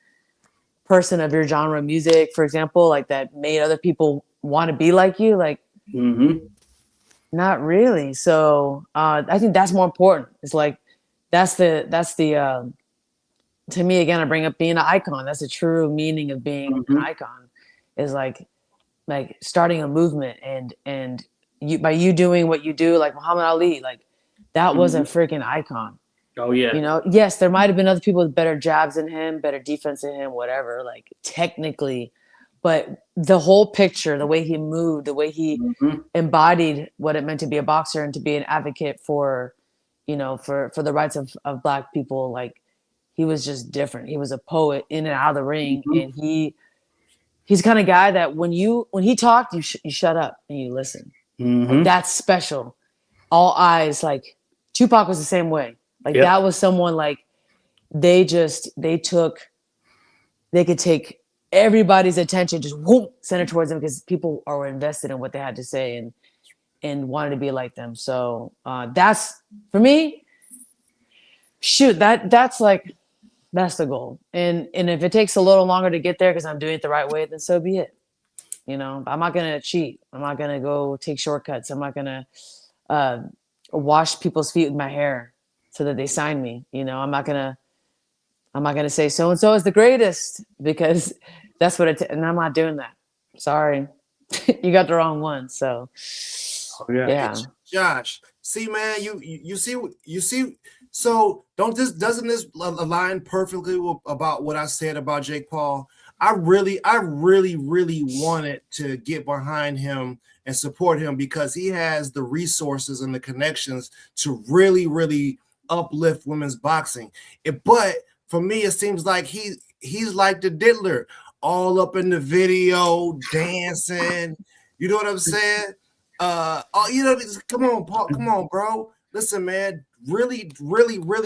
person of your genre of music, for example, like that made other people want to be like you? Like, not really. So I think that's more important. It's like, that's the to me, again, I bring up being an icon. That's the true meaning of being an icon, is like starting a movement, and by you doing what you do, like Muhammad Ali, like that was a freaking icon. Oh yeah. You know, yes, there might have been other people with better jabs than him, better defense than him, whatever, like technically, but the whole picture, the way he moved, the way he Mm-hmm. embodied what it meant to be a boxer and to be an advocate for, for the rights of Black people, like he was just different. He was a poet in and out of the ring, Mm-hmm. and he's the kind of guy that when he talked, you shut up and you listen. Like, Mm-hmm. that's special. All eyes. Like Tupac was the same way. Like Yep. that was someone like they could take everybody's attention, just whoop, send it towards them because people are invested in what they had to say and wanted to be like them. So that's for me. Shoot, that's the goal. And if it takes a little longer to get there because I'm doing it the right way, then so be it. I'm not gonna cheat. I'm not gonna go take shortcuts. I'm not gonna wash people's feet with my hair so that they sign me. I'm not gonna say so and so is the greatest because that's what and I'm not doing that. Sorry, you got the wrong one. So Oh, yeah. yeah. Josh, see, man, you see. So doesn't this align perfectly about what I said about Jake Paul? I really wanted to get behind him and support him because he has the resources and the connections to really uplift women's boxing. But for me, it seems like he's like the diddler, all up in the video, dancing. You know what I'm saying? Come on, Paul. Come on, bro. Listen, man. Really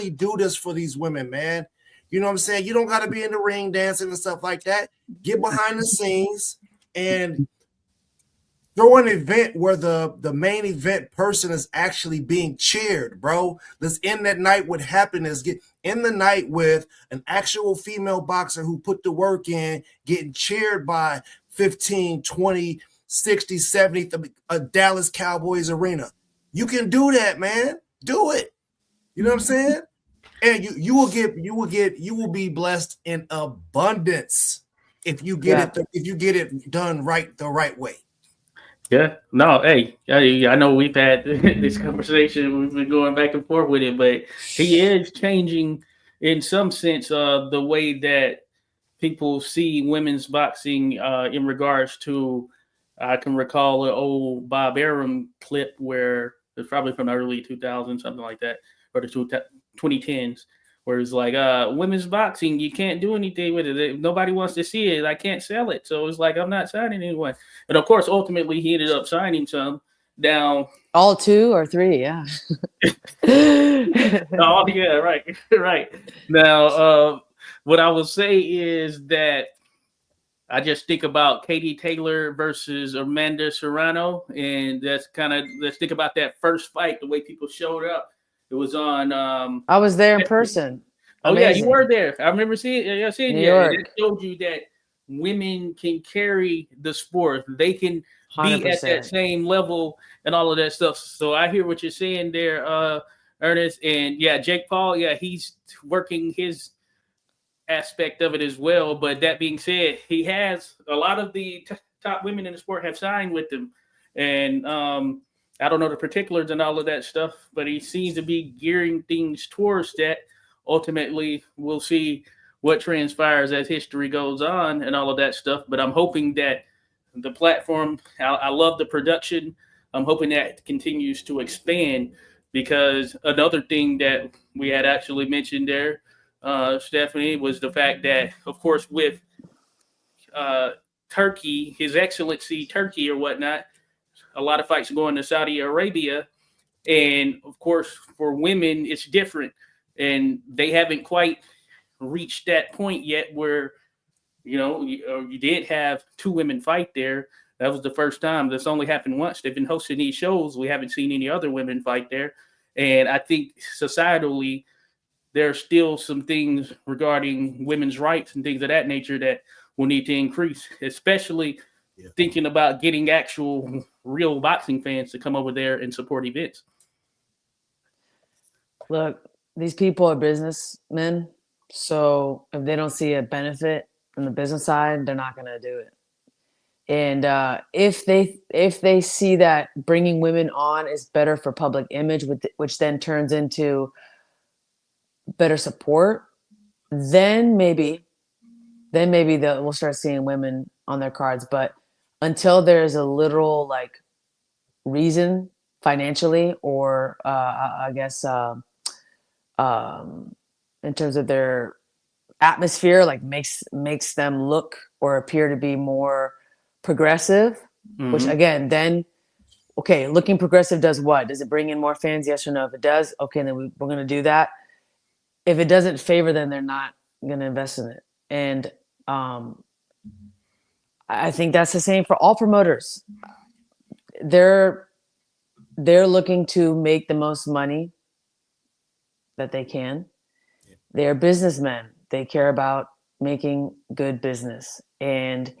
do this for these women, man. You know what I'm saying? You don't got to be in the ring dancing and stuff like that. Get behind the scenes and throw an event where the main event person is actually being cheered, bro. Let's end that night with happiness. Get in the night with an actual female boxer who put the work in, getting cheered by 15, 20, 60, 70, a Dallas Cowboys arena. You can do that, man. Do it. You know what I'm saying? And you will be blessed in abundance if you get it done the right way. Yeah. No, hey, I know we've had this conversation. We've been going back and forth with it, but he is changing in some sense the way that people see women's boxing in regards to, I can recall an old Bob Arum clip where it's probably from the early 2000s, something like that, or the 2010s, where it's like, women's boxing, you can't do anything with it. If nobody wants to see it, I can't sell it. So it's like, I'm not signing anyone. And of course, ultimately, he ended up signing some down. All 2 or 3, yeah. Oh, yeah, right, right. Now, what I will say is that I just think about Katie Taylor versus Amanda Serrano, and let's think about that first fight, the way people showed up. It was on. I was there in person. Oh, Amazing. yeah, you were there. I remember seeing New you. York. It showed you that women can carry the sport. They can 100%. be at that same level and all of that stuff. So I hear what you're saying there, Ernest. And yeah, Jake Paul, yeah, he's working his aspect of it as well. But that being said, he has a lot of the top women in the sport have signed with him. And I don't know the particulars and all of that stuff, but he seems to be gearing things towards that. Ultimately, we'll see what transpires as history goes on and all of that stuff. But I'm hoping that the platform, I love the production. I'm hoping that continues to expand, because another thing that we had actually mentioned there, Stephanie, was the fact that, of course, with Turkey, His Excellency Turkey or whatnot, a lot of fights are going to Saudi Arabia. And of course, for women, it's different. And they haven't quite reached that point yet where, you did have 2 women fight there. That was the first time. That's only happened once. They've been hosting these shows. We haven't seen any other women fight there. And I think societally, there are still some things regarding women's rights and things of that nature that will need to increase, especially thinking about getting actual real boxing fans to come over there and support events. Look, these people are businessmen, so if they don't see a benefit from the business side, they're not going to do it. And if they see that bringing women on is better for public image, which then turns into better support, then maybe then maybe we'll start seeing women on their cards. But until there's a literal like reason financially, or I guess in terms of their atmosphere, like makes them look or appear to be more progressive, which again, then okay, looking progressive does what? Does it bring in more fans? Yes or no? If it does, okay, then we're going to do that. If it doesn't favor them, they're not going to invest in it. And I think that's the same for all promoters. They're looking to make the most money that they can. They're businessmen. They care about making good business. And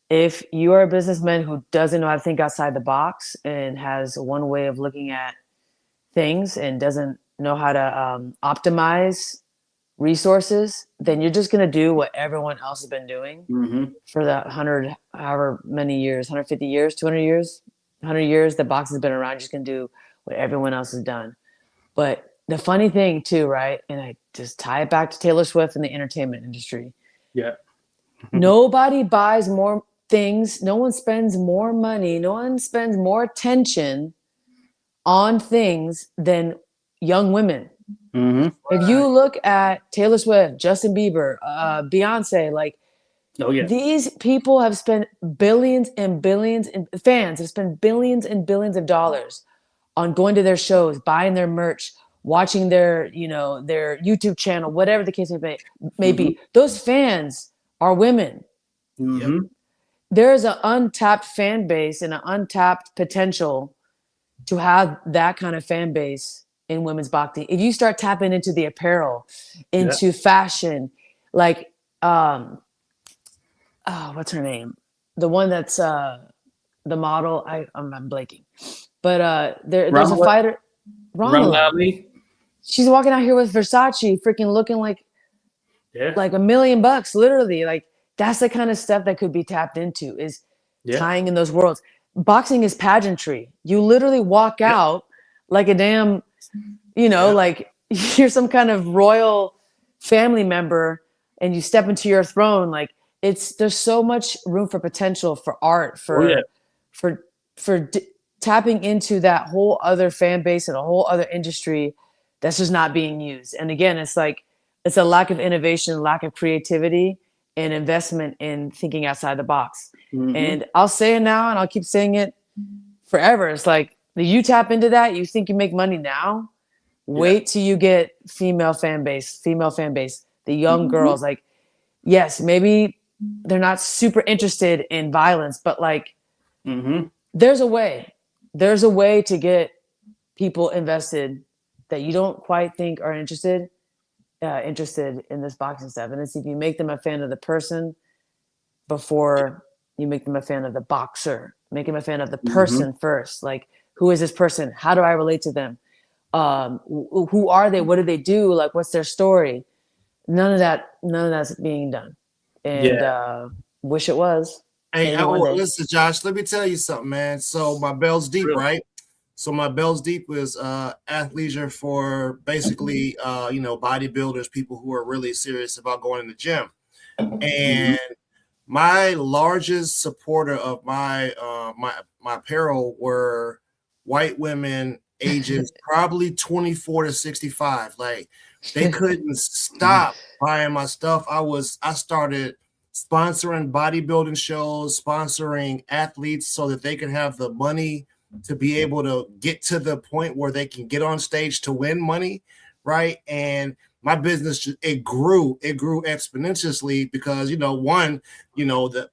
if you are a businessman who doesn't know how to think outside the box and has one way of looking at things and doesn't know how to optimize resources, then you're just going to do what everyone else has been doing for the 100, however many years, 150 years, 200 years, 100 years that boxing has been around. You're just going to do what everyone else has done. But the funny thing too, right? And I just tie it back to Taylor Swift and the entertainment industry. Yeah. Nobody buys more things. No one spends more money. No one spends more attention on things than young women. If you look at Taylor Swift, Justin Bieber, Beyonce, like these people have spent billions and billions, and fans have spent billions and billions of dollars on going to their shows, buying their merch, watching their YouTube channel, whatever the case may be. Those fans are women. There is an untapped fan base and an untapped potential to have that kind of fan base in women's boxing. If you start tapping into the apparel, into fashion, like what's her name? The one that's the model. I'm blanking. But there's a fighter, Ronald. She's walking out here with Versace, freaking looking like $1 million, literally. Like that's the kind of stuff that could be tapped into, is tying in those worlds. Boxing is pageantry. You literally walk out like a damn, like you're some kind of royal family member, and you step into your throne. Like there's so much room for potential for art, for tapping into that whole other fan base and a whole other industry that's just not being used. And again, it's like, it's a lack of innovation, lack of creativity, and investment in thinking outside the box. And I'll say it now, and I'll keep saying it forever. It's like, you tap into that, you think you make money now, wait till you get female fan base, the young girls. Like, yes, maybe they're not super interested in violence, but like, there's a way to get people invested that you don't quite think are interested in this boxing stuff. And it's if you make them a fan of the person before you make them a fan of the boxer. Make them a fan of the person first. Like, who is this person? How do I relate to them? Who are they? What do they do? Like, what's their story? None of that's being done. And wish it was. Hey, listen, Josh, let me tell you something, man. So my Bell's Deep, right? So my Bell's Deep was athleisure for basically, bodybuilders, people who are really serious about going in the gym. And my largest supporter of my apparel were white women ages probably 24 to 65. Like, they couldn't stop buying my stuff. I started sponsoring bodybuilding shows, sponsoring athletes so that they could have the money to be able to get to the point where they can get on stage to win money, right? And my business, it grew exponentially because, the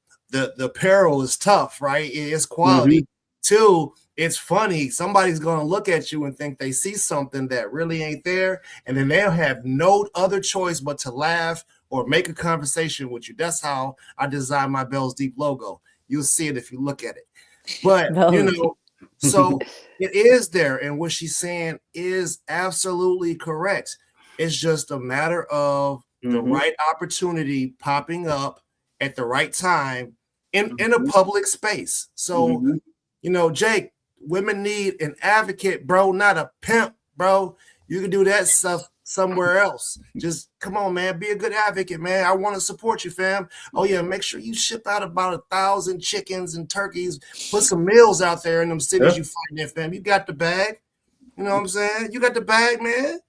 apparel is tough, right? It's quality. Two, it's funny. Somebody's going to look at you and think they see something that really ain't there, and then they'll have no other choice but to laugh or make a conversation with you. That's how I designed my Bell's Deep logo. You'll see it if you look at it. But, so it is there. And what she's saying is absolutely correct. It's just a matter of the right opportunity popping up at the right time in a public space. So, Jake, women need an advocate, bro, not a pimp, bro. You can do that stuff somewhere else. Just come on, man. Be a good advocate, man. I want to support you, fam. Oh yeah, make sure you ship out about 1,000 chickens and turkeys. Put some meals out there in them cities you fighting in, fam. You got the bag. You know what I'm saying? You got the bag, man.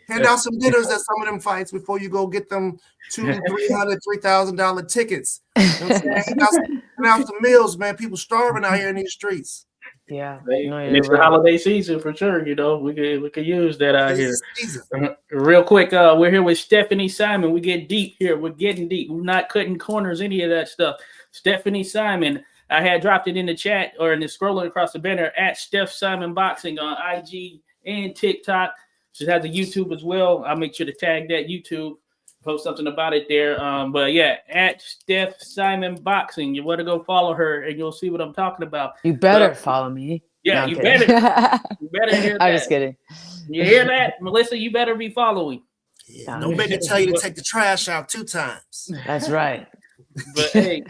Hand out some dinners at some of them fights before you go get them $200, $300, $3,000 tickets. You know what I'm saying? Hand out some meals, man. People starving out here in these streets. Yeah, and it's the holiday season for sure. You know, we could use that out here. Season. Real quick, we're here with Stephanie Simon. We get deep here. We're getting deep. We're not cutting corners, any of that stuff. Stephanie Simon. I had dropped it in the chat or in the scrolling across the banner at Steph Simon Boxing on IG and TikTok. She has a YouTube as well. I'll make sure to tag that YouTube, post something about it there. But yeah, at Steph Simon Boxing. You want to go follow her and you'll see what I'm talking about. You better follow me. Yeah, no, you better. You better hear that. I'm just kidding. You hear that, Melissa? You better be following. Yeah, don't make me tell you to take the trash out 2 times. That's right. But hey,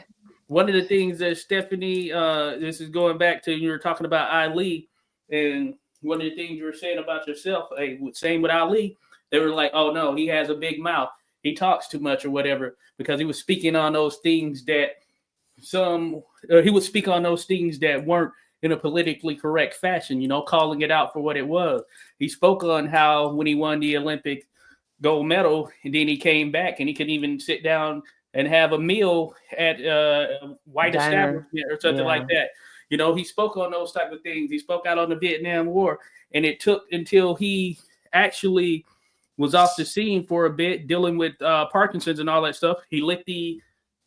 one of the things that Stephanie, this is going back to, you were talking about Ali, and one of the things you were saying about yourself, hey, same with Ali, they were like, oh no, he has a big mouth. He talks too much or whatever, because he was speaking on those things that he would speak on those things that weren't in a politically correct fashion, you know, calling it out for what it was. He spoke on how when he won the Olympic gold medal, and then he came back and he could even sit down and have a meal at a white establishment or something like that. You know, he spoke on those type of things. He spoke out on the Vietnam War, and it took until he actually was off the scene for a bit, dealing with Parkinson's and all that stuff. He lit the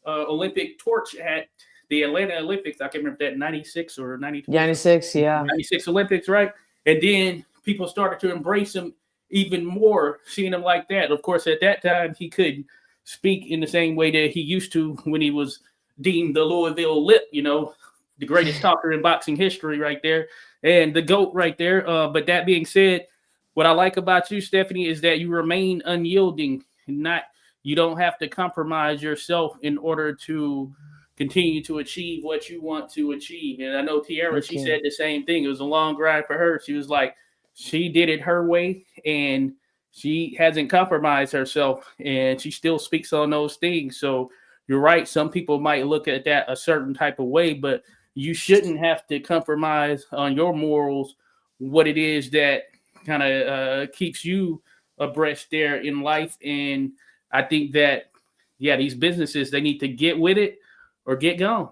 Olympic torch at the Atlanta Olympics. I can't remember that 96 or 92. 96, yeah. 96 Olympics, right? And then people started to embrace him even more, seeing him like that. Of course, at that time, he couldn't speak in the same way that he used to when he was deemed the Louisville Lip, you know, the greatest talker in boxing history right there, and the GOAT right there. But that being said, what I like about you, Stephanie, is that you remain unyielding. You don't have to compromise yourself in order to continue to achieve what you want to achieve. And I know Tiara, she said the same thing. It was a long grind for her. She was like, she did it her way, and she hasn't compromised herself, and she still speaks on those things. So you're right. Some people might look at that a certain type of way, but you shouldn't have to compromise on your morals, what it is that kind of keeps you abreast there in life. And I think that, yeah, these businesses, they need to get with it or get gone.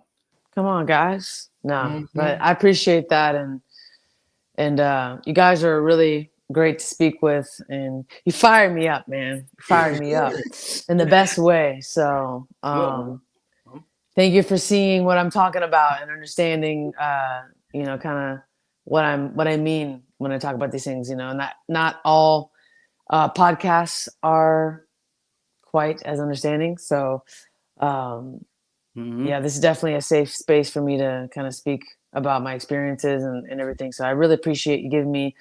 Come on, guys. No, but I appreciate that. And you guys are really great to speak with, and you fired me up, man. You fired me up in the best way. So thank you for seeing what I'm talking about and understanding, you know, kind of what I mean when I talk about these things, you know. And not all podcasts are quite as understanding. So yeah, this is definitely a safe space for me to kind of speak about my experiences and everything. So I really appreciate you giving me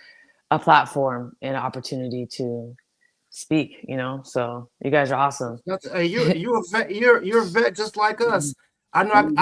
a platform and an opportunity to speak, you know. So you guys are awesome. Hey, you're a vet. You're a vet just like us. I know.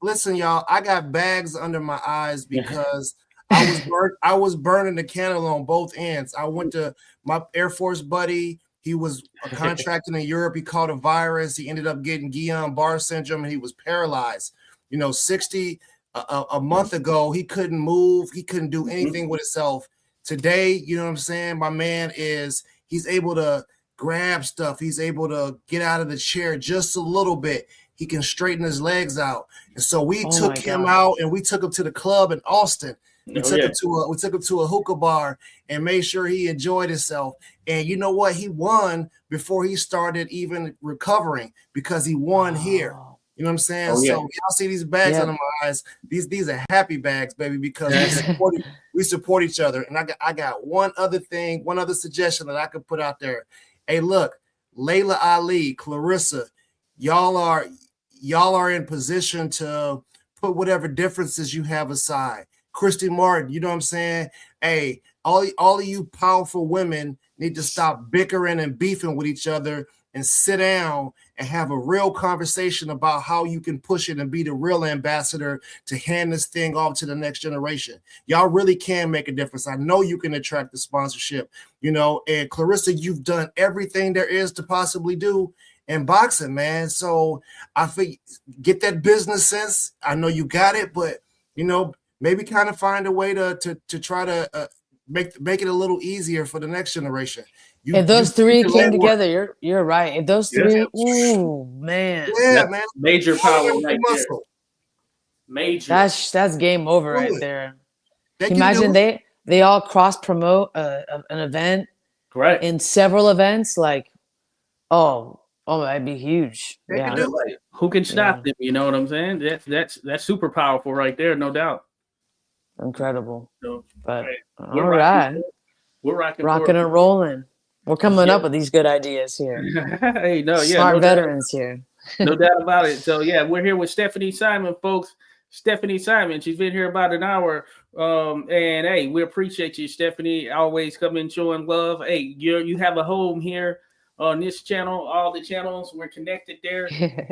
Listen, y'all. I got bags under my eyes because I was burning the candle on both ends. I went to my Air Force buddy. He was contracting in Europe. He caught a virus. He ended up getting Guillain-Barré syndrome, and he was paralyzed. You know, 60 a month ago, he couldn't move. He couldn't do anything with himself. Today, you know what I'm saying? My man he's able to grab stuff. He's able to get out of the chair just a little bit. He can straighten his legs out. And so we took him out and we took him to the club in Austin. We took him to a hookah bar and made sure he enjoyed himself. And you know what? He won before he started even recovering because he won here. You know what I'm saying? So y'all see these bags under my eyes. These are happy bags, baby, because we support each other. And I got one other suggestion that I could put out there. Hey, look, Layla Ali, Clarissa, y'all are in position to put whatever differences you have aside. Christy Martin, you know what I'm saying? Hey, all of you powerful women need to stop bickering and beefing with each other and sit down and have a real conversation about how you can push it and be the real ambassador to hand this thing off to the next generation. Y'all really can make a difference. I know you can attract the sponsorship, you know, and Clarissa, you've done everything there is to possibly do in boxing, man. So I think get that business sense. I know you got it, but, you know, maybe kind of find a way to try to make it a little easier for the next generation. If those three came together, you're right. If those three, ooh, man. Yeah, man. Major power right there. Major. That's game over right there. Imagine they all cross promote an event, right? In several events, like, oh, that'd be huge. Yeah. Who can stop them? You know what I'm saying? That's super powerful right there, no doubt. Incredible. So, but all right, we're rocking and rolling. We're coming up with these good ideas here. Hey, smart veterans here. No doubt about it. So yeah, we're here with Stephanie Simon, folks. Stephanie Simon, she's been here about an hour. And hey, we appreciate you, Stephanie. Always coming showing love. Hey, you have a home here on this channel. All the channels, we're connected there,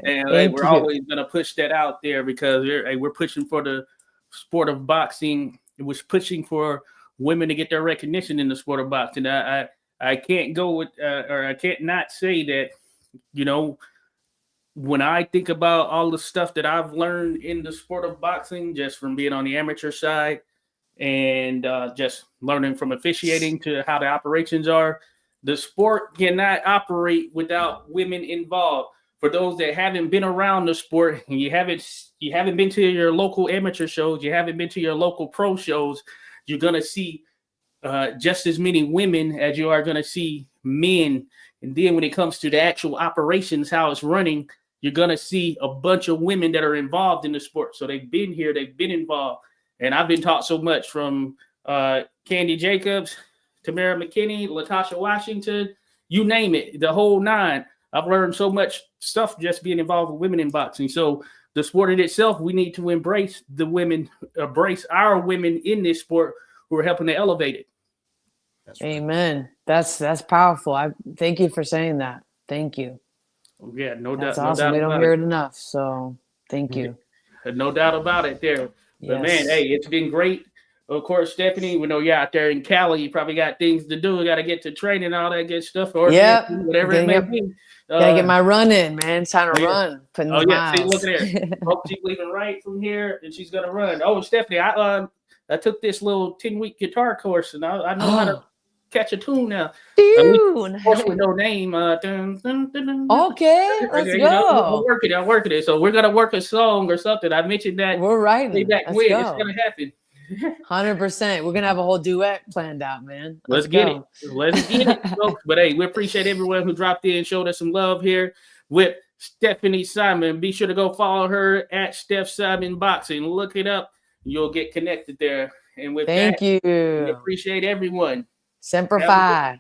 and hey, we're always gonna push that out there because we're pushing for the sport of boxing. It was pushing for women to get their recognition in the sport of boxing. I can't go with, or I can't not say that, you know, when I think about all the stuff that I've learned in the sport of boxing, just from being on the amateur side and just learning from officiating to how the operations are, the sport cannot operate without women involved. For those that haven't been around the sport and you haven't been to your local amateur shows, you haven't been to your local pro shows, you're going to see just as many women as you are going to see men. And then when it comes to the actual operations, how it's running, you're going to see a bunch of women that are involved in the sport. So they've been here, they've been involved. And I've been taught so much from Candy Jacobs, Tamara McKinney, Latasha Washington, you name it, the whole nine. I've learned so much stuff just being involved with women in boxing. So the sport in itself, we need to embrace the women, embrace our women in this sport who are helping to elevate it. Amen. That's powerful. I thank you for saying that. Thank you. Yeah, no doubt. That's awesome. We don't hear it enough. So thank you. No doubt about it there. But man, hey, it's been great. Of course, Stephanie, we know you're out there in Cali. You probably got things to do. You got to get to training and all that good stuff. Or whatever it may be. Gotta get my run in, man. It's time to run. Putting the miles. See, look at there. Hope she's leaving right from here, and she's gonna run. Oh, Stephanie, I took this little 10-week guitar course, and I know how to catch a tune now. Of course, with no name. Okay, let's go. I'm working it. So we're gonna work a song or something. I mentioned that. We're writing. It's gonna happen. 100%. We're gonna have a whole duet planned out, man. Let's get it. Let's get it, folks. But hey, we appreciate everyone who dropped in, showed us some love here with Stephanie Simon. Be sure to go follow her at Steph Simon Boxing. Look it up. You'll get connected there. And with Thank you. We appreciate everyone. Semper Fi.